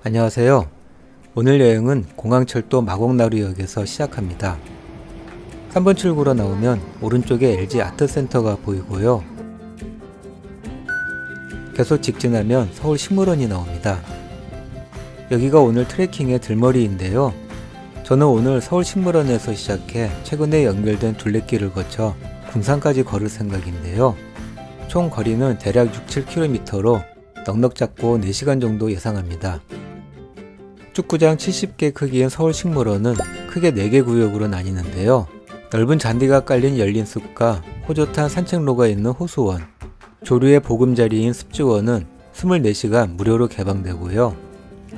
안녕하세요. 오늘 여행은 공항철도 마곡나루역에서 시작합니다. 3번 출구로 나오면 오른쪽에 LG 아트센터가 보이고요. 계속 직진하면 서울식물원이 나옵니다. 여기가 오늘 트레킹의 들머리인데요. 저는 오늘 서울식물원에서 시작해 최근에 연결된 둘레길을 거쳐 궁산까지 걸을 생각인데요. 총 거리는 대략 6-7km로 넉넉 잡고 4시간 정도 예상합니다. 축구장 70개 크기인 서울식물원은 크게 4개 구역으로 나뉘는데요. 넓은 잔디가 깔린 열린 숲과 호젓한 산책로가 있는 호수원, 조류의 보금자리인 습지원은 24시간 무료로 개방되고요.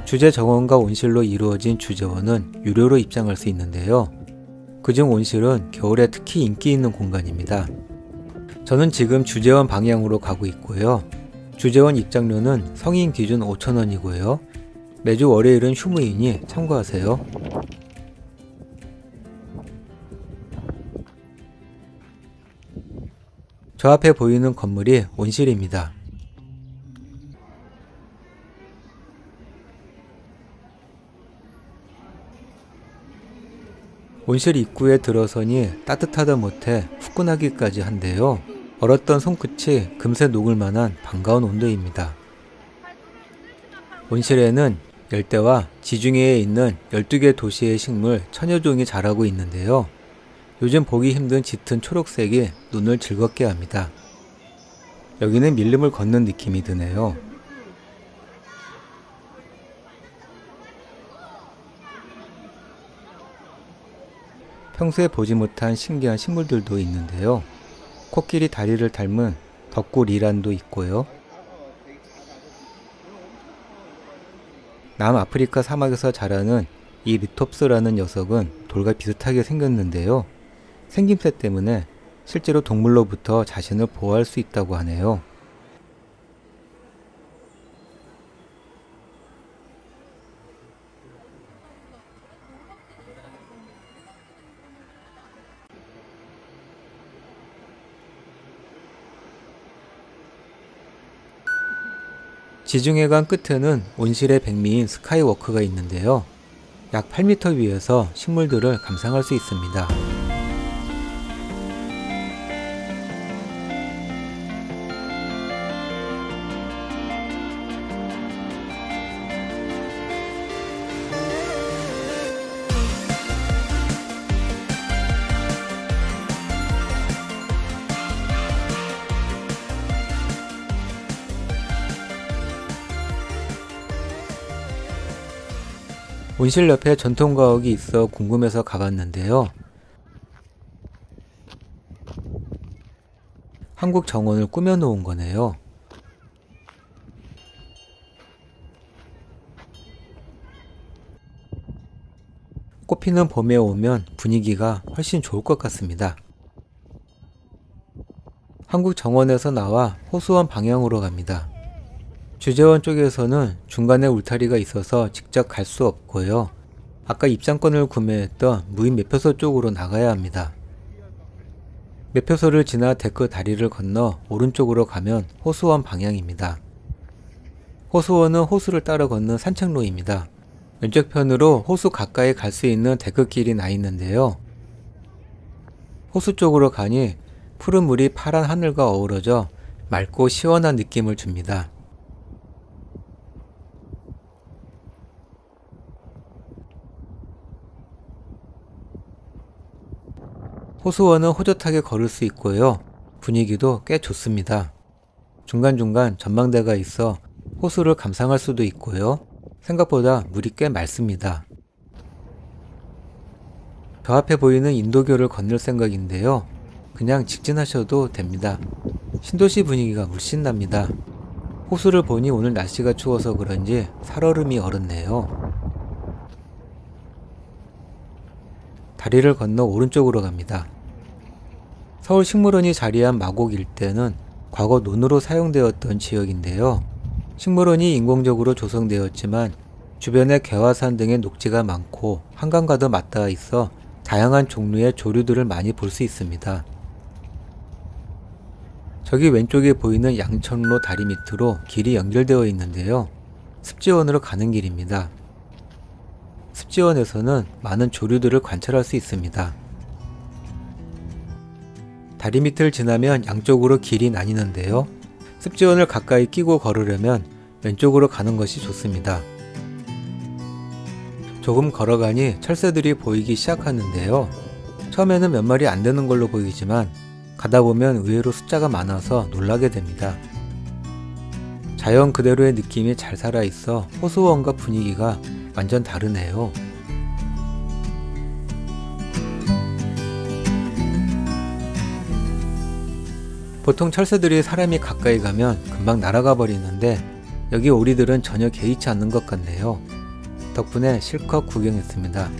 주제 정원과 온실로 이루어진 주제원은 유료로 입장할 수 있는데요. 그중 온실은 겨울에 특히 인기 있는 공간입니다. 저는 지금 주제원 방향으로 가고 있고요. 주제원 입장료는 성인 기준 5,000원이고요. 매주 월요일은 휴무이니 참고하세요. 저 앞에 보이는 건물이 온실입니다. 온실 입구에 들어서니 따뜻하다 못해 후끈하기까지 한데요. 얼었던 손끝이 금세 녹을 만한 반가운 온도입니다. 온실에는 열대와 지중해에 있는 12개 도시의 식물 1000여 종이 자라고 있는데요. 요즘 보기 힘든 짙은 초록색이 눈을 즐겁게 합니다. 여기는 밀림을 걷는 느낌이 드네요. 평소에 보지 못한 신기한 식물들도 있는데요. 코끼리 다리를 닮은 덕구리란도 있고요. 남아프리카 사막에서 자라는 이 리톱스라는 녀석은 돌과 비슷하게 생겼는데요. 생김새 때문에 실제로 동물로부터 자신을 보호할 수 있다고 하네요. 지중해강 끝에는 온실의 백미인 스카이워크가 있는데요. 약 8m 위에서 식물들을 감상할 수 있습니다. 온실 옆에 전통가옥이 있어 궁금해서 가봤는데요. 한국 정원을 꾸며놓은 거네요. 꽃피는 봄에 오면 분위기가 훨씬 좋을 것 같습니다. 한국 정원에서 나와 호수원 방향으로 갑니다. 주제원 쪽에서는 중간에 울타리가 있어서 직접 갈 수 없고요. 아까 입장권을 구매했던 무인 매표소 쪽으로 나가야 합니다. 매표소를 지나 데크 다리를 건너 오른쪽으로 가면 호수원 방향입니다. 호수원은 호수를 따라 걷는 산책로입니다. 왼쪽편으로 호수 가까이 갈 수 있는 데크길이 나 있는데요. 호수 쪽으로 가니 푸른 물이 파란 하늘과 어우러져 맑고 시원한 느낌을 줍니다. 호수원은 호젓하게 걸을 수 있고요. 분위기도 꽤 좋습니다. 중간중간 전망대가 있어 호수를 감상할 수도 있고요. 생각보다 물이 꽤 맑습니다. 저 앞에 보이는 인도교를 건널 생각인데요. 그냥 직진하셔도 됩니다. 신도시 분위기가 물씬 납니다. 호수를 보니 오늘 날씨가 추워서 그런지 살얼음이 얼었네요. 다리를 건너 오른쪽으로 갑니다. 서울식물원이 자리한 마곡 일대는 과거 논으로 사용되었던 지역인데요. 식물원이 인공적으로 조성되었지만 주변에 개화산 등의 녹지가 많고 한강과도 맞닿아 있어 다양한 종류의 조류들을 많이 볼 수 있습니다. 저기 왼쪽에 보이는 양천로 다리 밑으로 길이 연결되어 있는데요. 습지원으로 가는 길입니다. 습지원에서는 많은 조류들을 관찰할 수 있습니다. 다리 밑을 지나면 양쪽으로 길이 나뉘는데요. 습지원을 가까이 끼고 걸으려면 왼쪽으로 가는 것이 좋습니다. 조금 걸어가니 철새들이 보이기 시작하는데요. 처음에는 몇 마리 안 되는 걸로 보이지만 가다 보면 의외로 숫자가 많아서 놀라게 됩니다. 자연 그대로의 느낌이 잘 살아있어 호수원과 분위기가 완전 다르네요. 보통 철새들이 사람이 가까이 가면 금방 날아가 버리는데 여기 오리들은 전혀 개의치 않는 것 같네요. 덕분에 실컷 구경했습니다.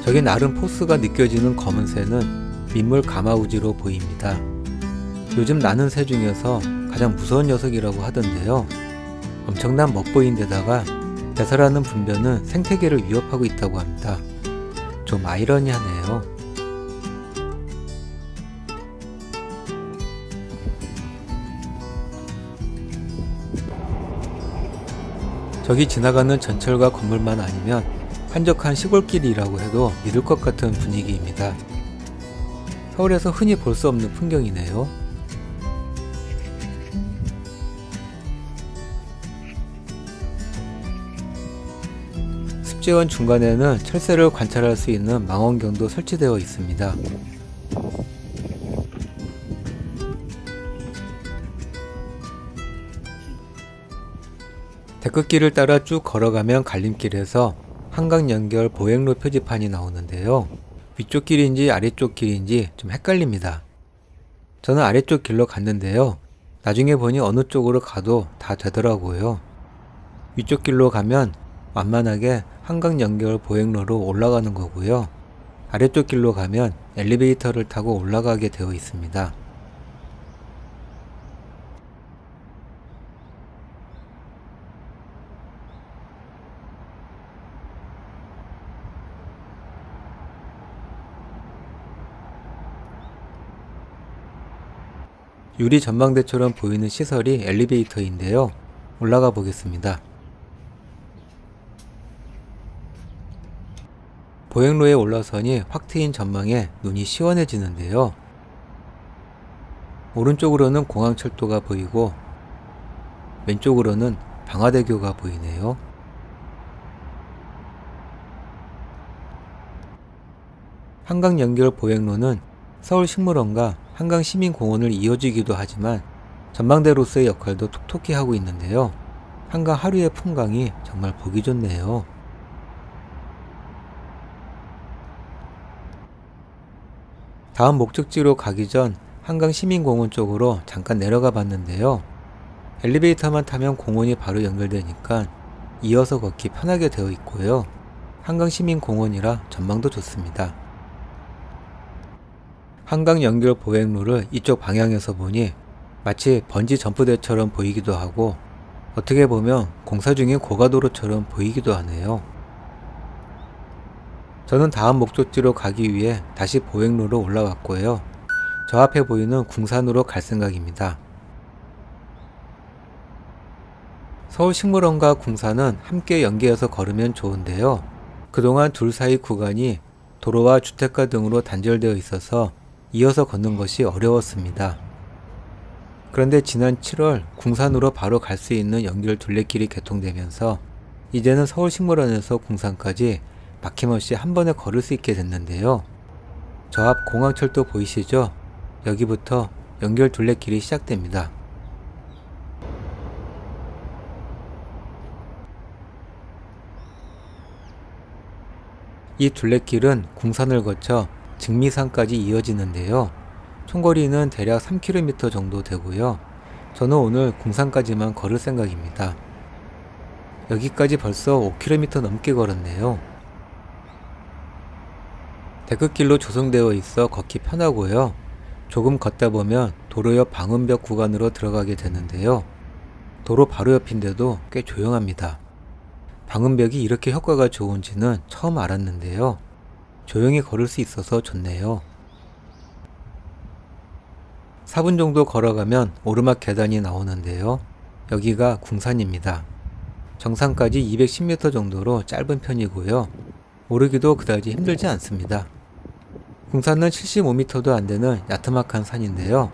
저기 나름 포스가 느껴지는 검은 새는 민물 가마우지로 보입니다. 요즘 나는 새 중에서 가장 무서운 녀석이라고 하던데요. 엄청난 먹보인데다가 배설하는 분변은 생태계를 위협하고 있다고 합니다. 좀 아이러니하네요. 저기 지나가는 전철과 건물만 아니면 한적한 시골길이라고 해도 믿을 것 같은 분위기입니다. 서울에서 흔히 볼 수 없는 풍경이네요. 습지원 중간에는 철새를 관찰할 수 있는 망원경도 설치되어 있습니다. 데크길을 따라 쭉 걸어가면 갈림길에서 한강 연결 보행로 표지판이 나오는데요. 위쪽 길인지 아래쪽 길인지 좀 헷갈립니다. 저는 아래쪽 길로 갔는데요. 나중에 보니 어느 쪽으로 가도 다 되더라고요. 위쪽 길로 가면 완만하게 한강 연결 보행로로 올라가는 거고요. 아래쪽 길로 가면 엘리베이터를 타고 올라가게 되어 있습니다. 유리 전망대처럼 보이는 시설이 엘리베이터인데요. 올라가 보겠습니다. 보행로에 올라서니 확 트인 전망에 눈이 시원해지는데요. 오른쪽으로는 공항철도가 보이고 왼쪽으로는 방화대교가 보이네요. 한강 연결 보행로는 서울식물원과 한강시민공원을 이어주기도 하지만 전망대로서의 역할도 톡톡히 하고 있는데요. 한강 하류의 풍광이 정말 보기 좋네요. 다음 목적지로 가기 전 한강시민공원 쪽으로 잠깐 내려가 봤는데요. 엘리베이터만 타면 공원이 바로 연결되니까 이어서 걷기 편하게 되어 있고요. 한강시민공원이라 전망도 좋습니다. 한강 연결 보행로를 이쪽 방향에서 보니 마치 번지 점프대처럼 보이기도 하고 어떻게 보면 공사 중인 고가도로처럼 보이기도 하네요. 저는 다음 목적지로 가기 위해 다시 보행로로 올라왔고요. 저 앞에 보이는 궁산으로 갈 생각입니다. 서울식물원과 궁산은 함께 연계해서 걸으면 좋은데요. 그동안 둘 사이 구간이 도로와 주택가 등으로 단절되어 있어서 이어서 걷는 것이 어려웠습니다. 그런데 지난 7월 궁산으로 바로 갈 수 있는 연결 둘레길이 개통되면서 이제는 서울식물원에서 궁산까지 막힘없이 한 번에 걸을 수 있게 됐는데요. 저 앞 공항철도 보이시죠? 여기부터 연결 둘레길이 시작됩니다. 이 둘레길은 궁산을 거쳐 증미산까지 이어지는데요. 총거리는 대략 3km 정도 되고요. 저는 오늘 궁산까지만 걸을 생각입니다. 여기까지 벌써 5km 넘게 걸었네요. 데크길로 조성되어 있어 걷기 편하고요. 조금 걷다 보면 도로 옆 방음벽 구간으로 들어가게 되는데요. 도로 바로 옆인데도 꽤 조용합니다. 방음벽이 이렇게 효과가 좋은지는 처음 알았는데요. 조용히 걸을 수 있어서 좋네요. 4분 정도 걸어가면 오르막 계단이 나오는데요. 여기가 궁산입니다. 정상까지 210m 정도로 짧은 편이고요. 오르기도 그다지 힘들지 않습니다. 궁산은 75m도 안 되는 야트막한 산인데요.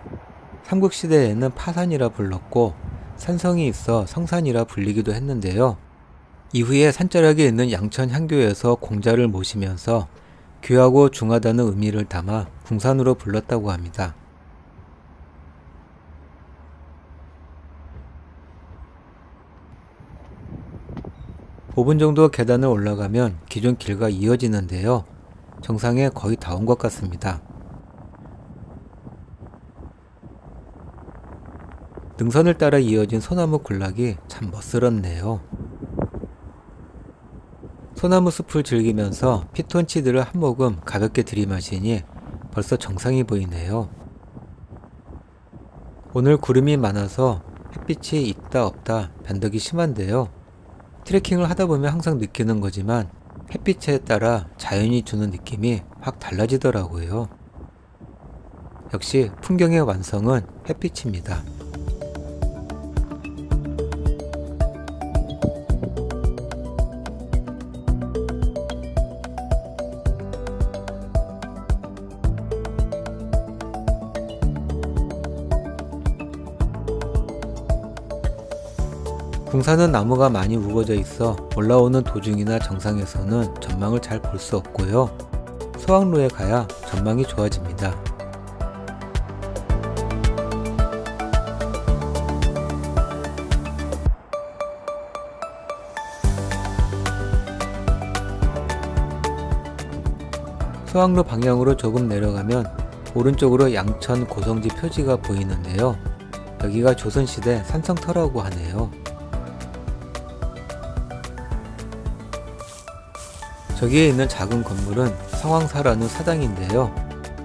삼국시대에는 파산이라 불렀고 산성이 있어 성산이라 불리기도 했는데요. 이후에 산자락에 있는 양천 향교에서 공자를 모시면서 귀하고 중하다는 의미를 담아 궁산으로 불렀다고 합니다. (5분) 정도 계단을 올라가면 기존 길과 이어지는데요. 정상에 거의 다 온 것 같습니다. 능선을 따라 이어진 소나무 군락이 참 멋스럽네요. 소나무 숲을 즐기면서 피톤치드를 한 모금 가볍게 들이마시니 벌써 정상이 보이네요. 오늘 구름이 많아서 햇빛이 있다 없다 변덕이 심한데요. 트레킹을 하다 보면 항상 느끼는 거지만 햇빛에 따라 자연이 주는 느낌이 확 달라지더라고요. 역시 풍경의 완성은 햇빛입니다. 궁산은 나무가 많이 우거져 있어 올라오는 도중이나 정상에서는 전망을 잘 볼 수 없고요. 소학로에 가야 전망이 좋아집니다. 소학로 방향으로 조금 내려가면 오른쪽으로 양천 고성지 표지가 보이는데요. 여기가 조선시대 산성터라고 하네요. 저기에 있는 작은 건물은 성황사라는 사당인데요.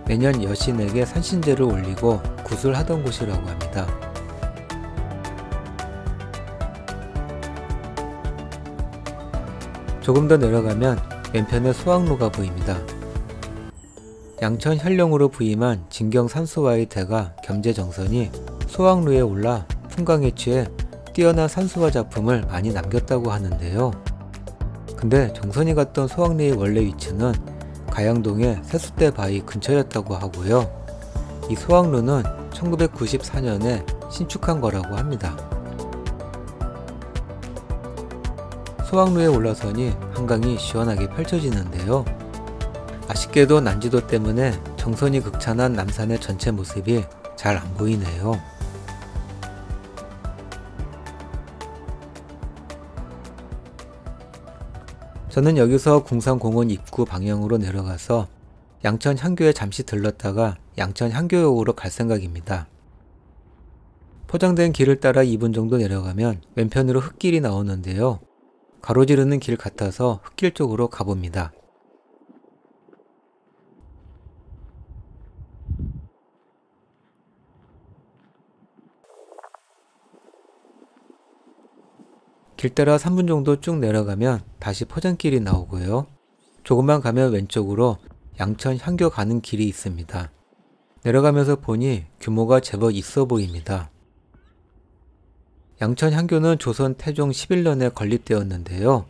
매년 여신에게 산신제를 올리고 구슬하던 곳이라고 합니다. 조금 더 내려가면 왼편에 소학로가 보입니다. 양천 현령으로 부임한 진경산수와의 대가 겸재정선이 소학로에 올라 풍광에 취해 뛰어난 산수화 작품을 많이 남겼다고 하는데요. 근데 정선이 갔던 소학리의 원래 위치는 가양동의 세숫대 바위 근처였다고 하고요. 이 소학로는 1994년에 신축한 거라고 합니다. 소학로에 올라서니 한강이 시원하게 펼쳐지는데요. 아쉽게도 난지도 때문에 정선이 극찬한 남산의 전체 모습이 잘 안 보이네요. 저는 여기서 궁산공원 입구 방향으로 내려가서 양천 향교에 잠시 들렀다가 양천 향교역으로 갈 생각입니다. 포장된 길을 따라 2분 정도 내려가면 왼편으로 흙길이 나오는데요. 가로지르는 길 같아서 흙길 쪽으로 가봅니다. 길 따라 3분 정도 쭉 내려가면 다시 포장길이 나오고요. 조금만 가면 왼쪽으로 양천 향교 가는 길이 있습니다. 내려가면서 보니 규모가 제법 있어 보입니다. 양천 향교는 조선 태종 11년에 건립되었는데요.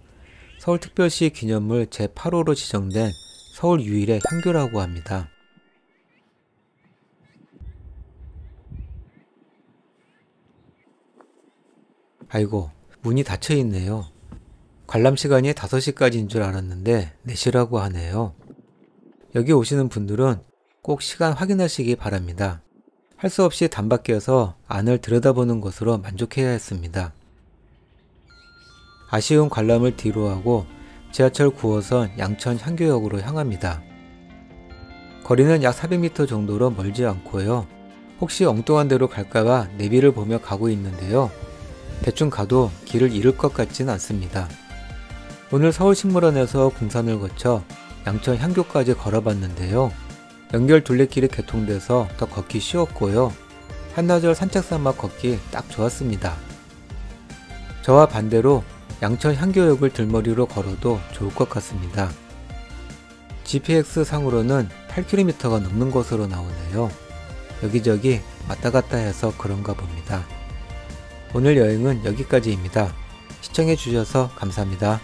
서울특별시 기념물 제8호로 지정된 서울 유일의 향교라고 합니다. 아이고, 문이 닫혀 있네요. 관람 시간이 5시까지인 줄 알았는데 4시라고 하네요. 여기 오시는 분들은 꼭 시간 확인하시기 바랍니다. 할 수 없이 단밖에서 안을 들여다보는 것으로 만족해야 했습니다. 아쉬운 관람을 뒤로하고 지하철 9호선 양천 향교역으로 향합니다. 거리는 약 400m 정도로 멀지 않고요. 혹시 엉뚱한 데로 갈까봐 내비를 보며 가고 있는데요. 대충 가도 길을 잃을 것 같진 않습니다. 오늘 서울식물원에서 궁산을 거쳐 양천 향교까지 걸어봤는데요. 연결 둘레길이 개통돼서 더 걷기 쉬웠고요. 한나절 산책사막 걷기 딱 좋았습니다. 저와 반대로 양천 향교역을 들머리로 걸어도 좋을 것 같습니다. GPX 상으로는 8km가 넘는 것으로 나오네요. 여기저기 왔다 갔다 해서 그런가 봅니다. 오늘 여행은 여기까지입니다. 시청해 주셔서 감사합니다.